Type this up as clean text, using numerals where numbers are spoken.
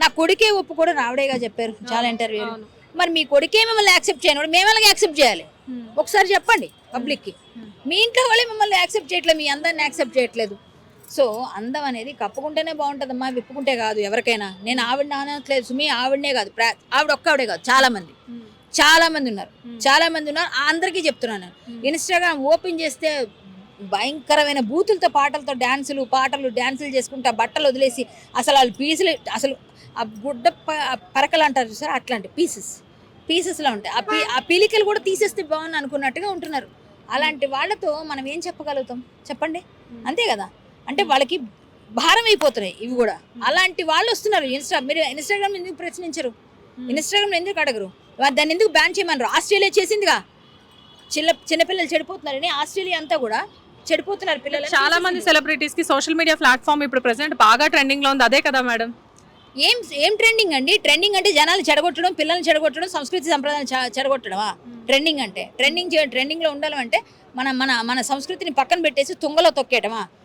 నా కొడుకే ఒప్పుకోవడం ఆవిడేగా చెప్పారు చాలా ఇంటర్వ్యూలు. మరి మీ కొడుకే మిమ్మల్ని యాక్సెప్ట్ చేయను మేము ఎలాగ యాక్సెప్ట్ చేయాలి? ఒకసారి చెప్పండి పబ్లిక్కి. మీ ఇంట్లో వాళ్ళే మిమ్మల్ని యాక్సెప్ట్ చేయట్లేదు, మీ అందరిని యాక్సెప్ట్ చేయట్లేదు. సో అందం అనేది కప్పుకుంటేనే బాగుంటుందమ్మా, విప్పుకుంటే కాదు. ఎవరికైనా నేను ఆవిడని అనట్లేదు సుమి, ఆవిడనే కాదు, ఆవిడ ఒక్కవిడే కాదు, చాలా మంది ఉన్నారు. అందరికీ చెప్తున్నాను, ఇన్స్టాగ్రామ్ ఓపెన్ చేస్తే భయంకరమైన బూతులతో పాటలు డ్యాన్సులు చేసుకుంటా బట్టలు వదిలేసి అసలు వాళ్ళు పీసులు, అసలు ఆ గుడ్డ పరకలు అంటారు సార్, అట్లాంటి పీసెస్లో ఉంటాయి. ఆ పీలికలు కూడా తీసేస్తే బాగుంది అనుకున్నట్టుగా ఉంటున్నారు. అలాంటి వాళ్ళతో మనం ఏం చెప్పగలుగుతాం చెప్పండి? అంతే కదా. అంటే వాళ్ళకి భారం అయిపోతున్నాయి ఇవి కూడా. అలాంటి వాళ్ళు వస్తున్నారు. మీరు ఇన్స్టాగ్రామ్ ఎందుకు ప్రశ్నించరు? ఇన్స్టాగ్రామ్ ఎందుకు అడగరు? దాన్ని ఎందుకు బ్యాన్ చేయమన్నారు? ఆస్ట్రేలియా చేసిందిగా. చిన్నపిల్లలు చెడిపోతున్నారని ఆస్ట్రేలియా అంతా కూడా చెడిపోతున్నారు పిల్లలు. చాలా మంది సెలబ్రిటీస్ కి సోషల్ మీడియా ప్లాట్ఫామ్ ఇప్పుడు ప్రెసెంట్ బాగా ట్రెండింగ్ లో ఉంది, అదే కదా మేడం? ఏం ట్రెండింగ్ అండి? ట్రెండింగ్ అంటే జనాలు చెడగొట్టడం, పిల్లల్ని చెడగొట్టడం, సంస్కృతి సంప్రదాయాలు చెడగొట్టడమా ట్రెండింగ్ అంటే? ట్రెండింగ్ లో ఉండాలంటే మన మన మన సంస్కృతిని పక్కన పెట్టేసి తుంగలో తొక్కేయటమా?